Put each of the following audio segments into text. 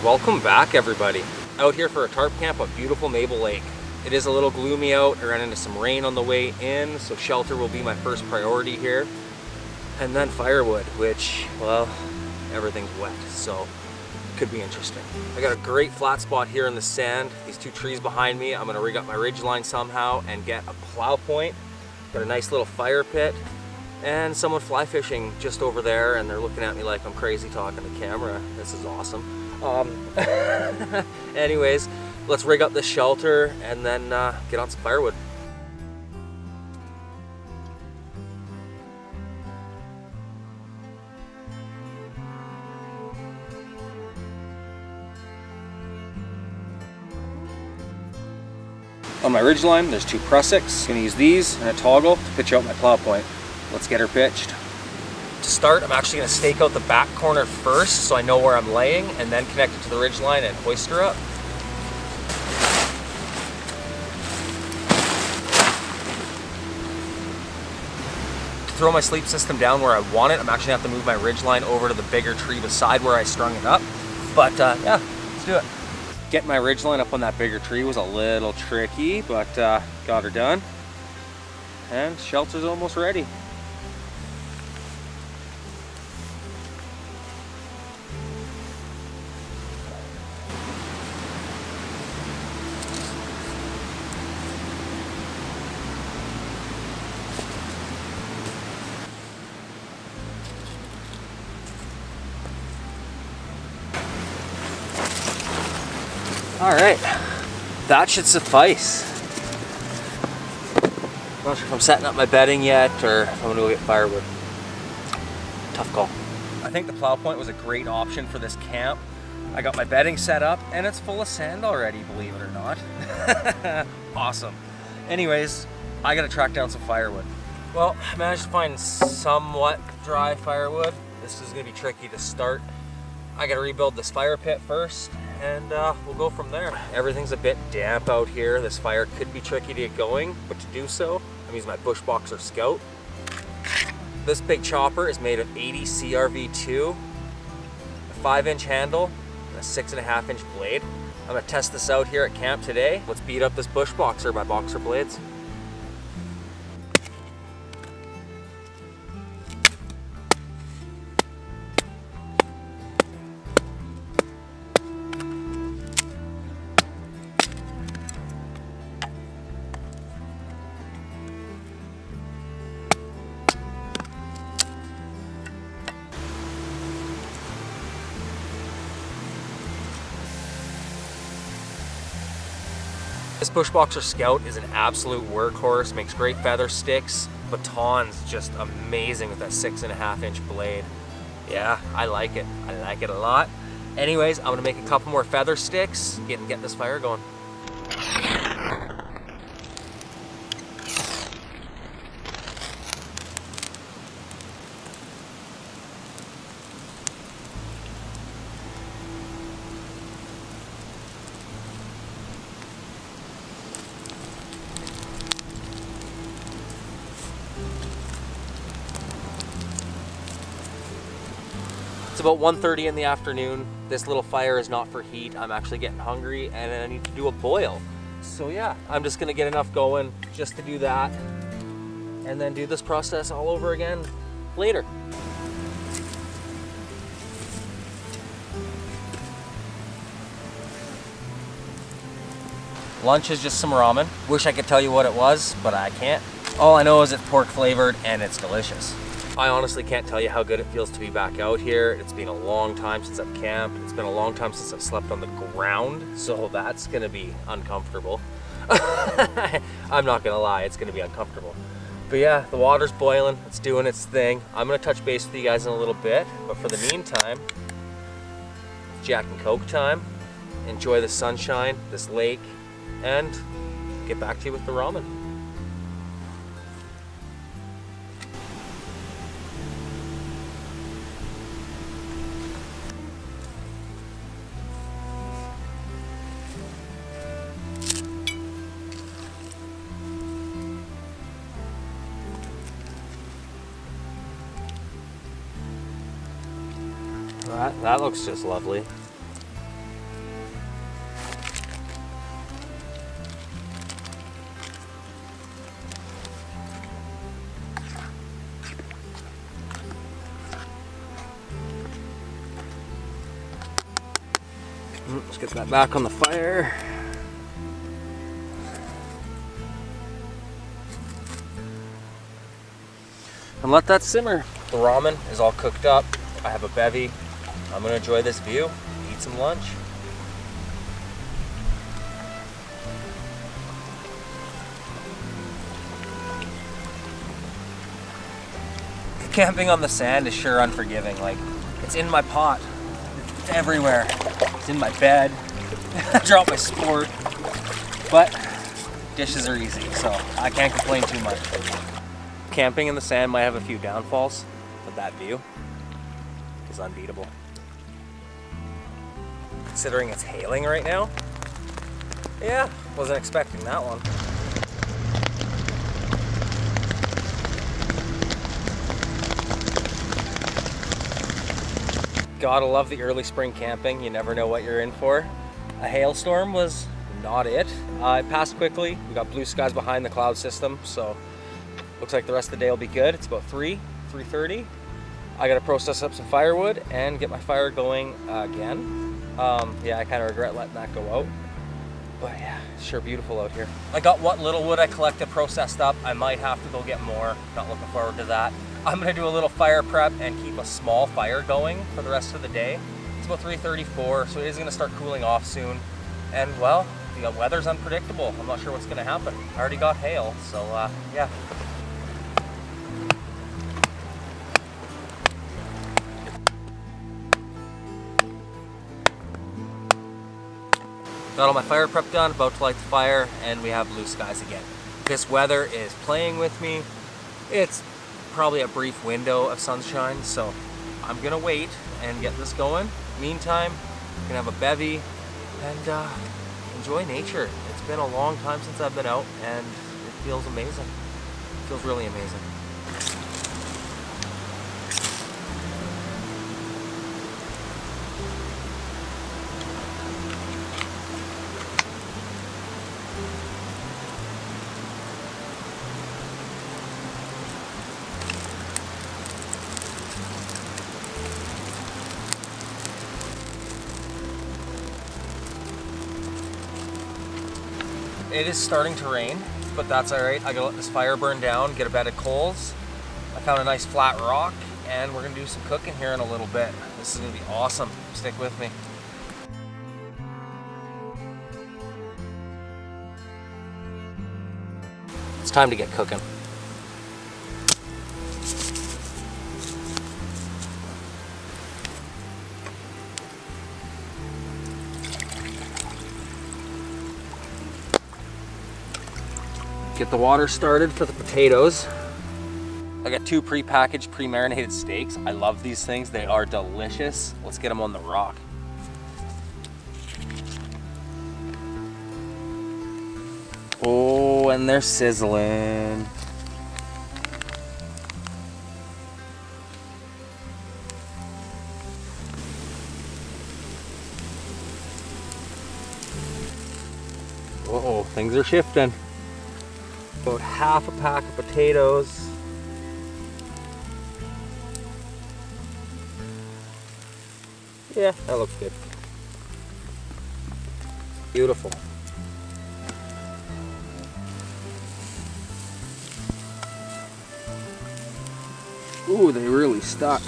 Welcome back, everybody. Out here for a tarp camp on beautiful Mabel Lake. It is a little gloomy out. I ran into some rain on the way in, so shelter will be my first priority here. And then firewood, which, well, everything's wet, so could be interesting. I got a great flat spot here in the sand. These two trees behind me, I'm gonna rig up my ridge line somehow and get a plow point. Got a nice little fire pit and someone fly fishing just over there, and they're looking at me like I'm crazy talking to camera. This is awesome. Anyways, let's rig up this shelter and then get on some firewood. On my ridge line, there's two prussiks. I'm gonna use these and a toggle to pitch out my plow point. Let's get her pitched. To start, I'm actually gonna stake out the back corner first so I know where I'm laying, and then connect it to the ridge line and hoist her up. To throw my sleep system down where I want it, I'm actually gonna have to move my ridge line over to the bigger tree beside where I strung it up. But yeah, let's do it. Getting my ridge line up on that bigger tree was a little tricky, but got her done. And shelter's almost ready. All right, that should suffice. Not sure if I'm setting up my bedding yet or if I'm gonna go get firewood. Tough call. I think the plow point was a great option for this camp. I got my bedding set up and it's full of sand already, believe it or not. Awesome. Anyways, I gotta track down some firewood. Well, I managed to find somewhat dry firewood. This is gonna be tricky to start. I gotta rebuild this fire pit first, and we'll go from there. Everything's a bit damp out here. This fire could be tricky to get going, but to do so, I'm using my Bushboxer Scout. This big chopper is made of 80 CRV2, a 5-inch handle, and a 6.5-inch blade. I'm gonna test this out here at camp today. Let's beat up this Bushboxer by Boxer Blades. This Bushboxer Scout is an absolute workhorse, makes great feather sticks. Baton's just amazing with that 6.5-inch blade. Yeah, I like it. I like it a lot. Anyways, I'm gonna make a couple more feather sticks and get this fire going. It's about 1:30 in the afternoon. This little fire is not for heat. I'm actually getting hungry and I need to do a boil. So yeah, I'm just gonna get enough going just to do that and then do this process all over again later. Lunch is just some ramen. Wish I could tell you what it was, but I can't. All I know is it's pork flavored and it's delicious. I honestly can't tell you how good it feels to be back out here. It's been a long time since I've camped. It's been a long time since I've slept on the ground, so that's gonna be uncomfortable. I'm not gonna lie, it's gonna be uncomfortable. But yeah, the water's boiling, it's doing its thing. I'm gonna touch base with you guys in a little bit, but for the meantime, it's Jack and Coke time. Enjoy the sunshine, this lake, and get back to you with the ramen. That looks just lovely. Let's get that back on the fire. And let that simmer. The ramen is all cooked up. I have a bevy. I'm gonna enjoy this view, eat some lunch. Camping on the sand is sure unforgiving. Like, it's in my pot, it's everywhere. It's in my bed. I dropped my sport, but dishes are easy, so I can't complain too much. Camping in the sand might have a few downfalls, but that view is unbeatable. Considering it's hailing right now, yeah, wasn't expecting that one. Gotta love the early spring camping. You never know what you're in for. A hailstorm was not it. It passed quickly. We got blue skies behind the cloud system, so looks like the rest of the day will be good. It's about 3:30. I gotta process up some firewood and get my fire going again. Yeah, I kind of regret letting that go out. But yeah, it's sure beautiful out here. I got what little wood I collected processed up. I might have to go get more. Not looking forward to that. I'm gonna do a little fire prep and keep a small fire going for the rest of the day. It's about 3:34, so it is gonna start cooling off soon. And well, the weather's unpredictable. I'm not sure what's gonna happen. I already got hail, so yeah. Got all my fire prep done, about to light the fire, and we have blue skies again. This weather is playing with me. It's probably a brief window of sunshine, so I'm gonna wait and get this going. Meantime, I'm gonna have a bevy and enjoy nature. It's been a long time since I've been out, and it feels amazing. It feels really amazing. It is starting to rain, but that's all right. I gotta let this fire burn down, get a bed of coals. I found a nice flat rock, and we're gonna do some cooking here in a little bit. This is gonna be awesome. Stick with me. It's time to get cooking. Get the water started for the potatoes. I got 2 pre-packaged, pre-marinated steaks. I love these things. They are delicious. Let's get them on the rock. Oh, and they're sizzling. Uh-oh, things are shifting. About half a pack of potatoes. Yeah, that looks good. Beautiful. Ooh, they really stuck.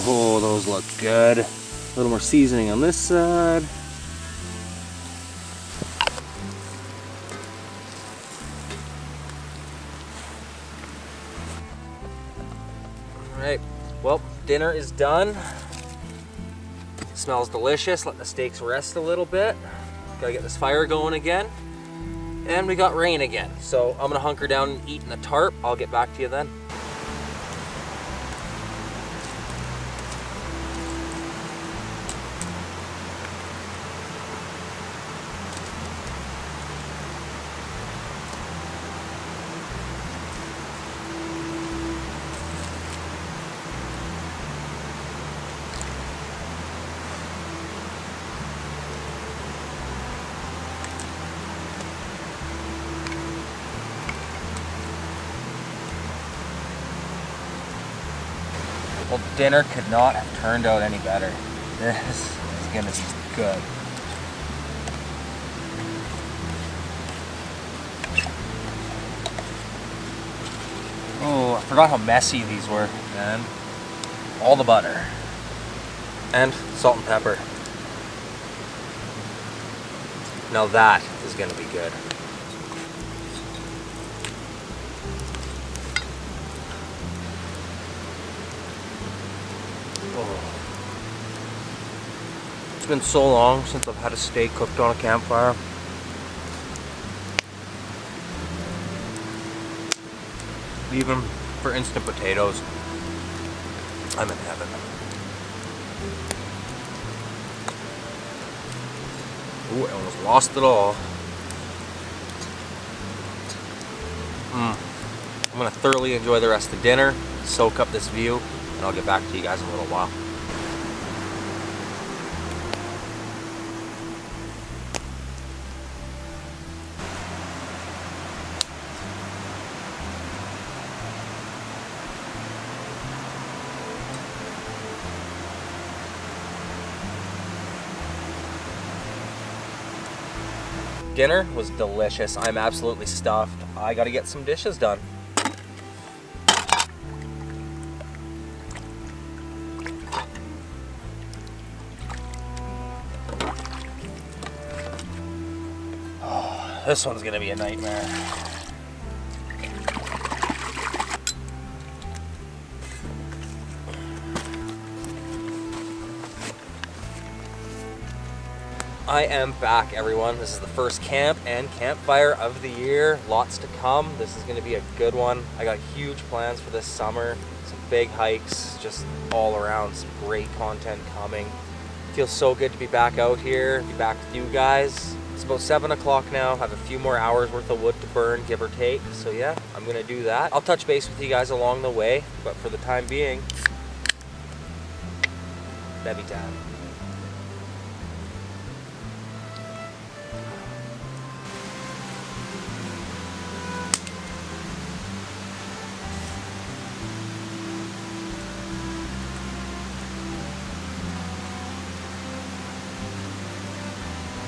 Oh, those look good. A little more seasoning on this side. All right, well, dinner is done. Smells delicious. Let the steaks rest a little bit. Gotta get this fire going again. And we got rain again. So I'm gonna hunker down and eat in the tarp. I'll get back to you then. Well, dinner could not have turned out any better. This is gonna be good. Oh, I forgot how messy these were, man. All the butter. And salt and pepper. Now that is gonna be good. Oh. It's been so long since I've had a steak cooked on a campfire. Even for instant potatoes, I'm in heaven. Ooh, I almost lost it all. I'm gonna thoroughly enjoy the rest of dinner, soak up this view, and I'll get back to you guys in a little while. Dinner was delicious. I'm absolutely stuffed. I gotta get some dishes done. Oh, this one's gonna be a nightmare. I am back, everyone. This is the first camp and campfire of the year. Lots to come. This is going to be a good one. I got huge plans for this summer. Some big hikes, just all around. Some great content coming. Feels so good to be back out here, be back with you guys. It's about 7 o'clock now. I have a few more hours worth of wood to burn, give or take. So yeah, I'm going to do that. I'll touch base with you guys along the way, but for the time being, bevy time.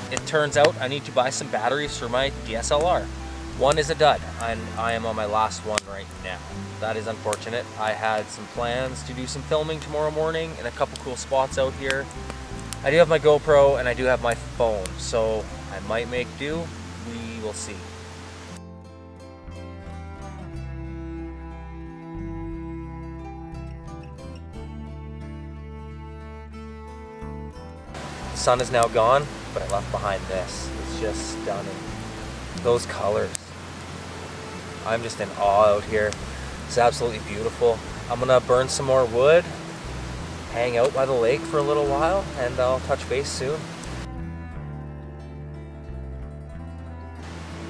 It turns out I need to buy some batteries for my DSLR. One is a dud, and I am on my last one right now. That is unfortunate. I had some plans to do some filming tomorrow morning in a couple cool spots out here. I do have my GoPro and I do have my phone, so I might make do. We will see. The sun is now gone, but I left behind this. It's just stunning. Those colors. I'm just in awe out here. It's absolutely beautiful. I'm gonna burn some more wood, hang out by the lake for a little while, and I'll touch base soon.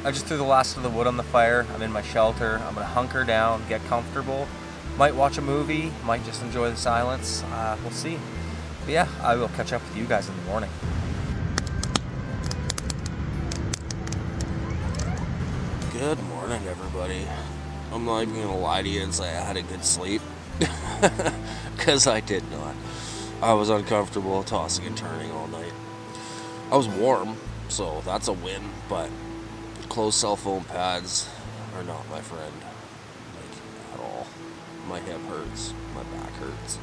I just threw the last of the wood on the fire. I'm in my shelter. I'm gonna hunker down, get comfortable. Might watch a movie, might just enjoy the silence. We'll see. But yeah, I will catch up with you guys in the morning. Good morning, everybody. I'm not even gonna lie to you and say I had a good sleep, because I did not. I was uncomfortable, tossing and turning all night. I was warm, so that's a win, but closed cell phone pads are not my friend, like, at all. My hip hurts, my back hurts,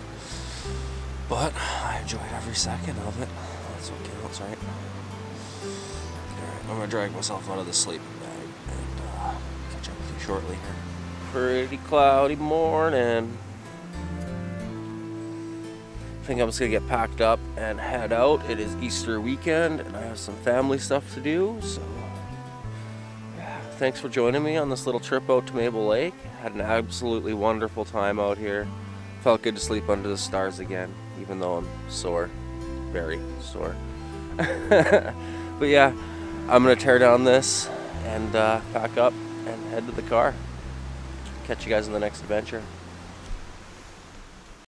but I enjoyed every second of it. That's what counts, right? Alright, I'm gonna drag myself out of the sleeping bag and catch up with you shortly here. Pretty cloudy morning. I think I'm just gonna get packed up and head out. It is Easter weekend and I have some family stuff to do, so yeah, thanks for joining me on this little trip out to Mabel Lake. Had an absolutely wonderful time out here. Felt good to sleep under the stars again, even though I'm sore, very sore. But yeah, I'm gonna tear down this and pack up and head to the car. Catch you guys in the next adventure.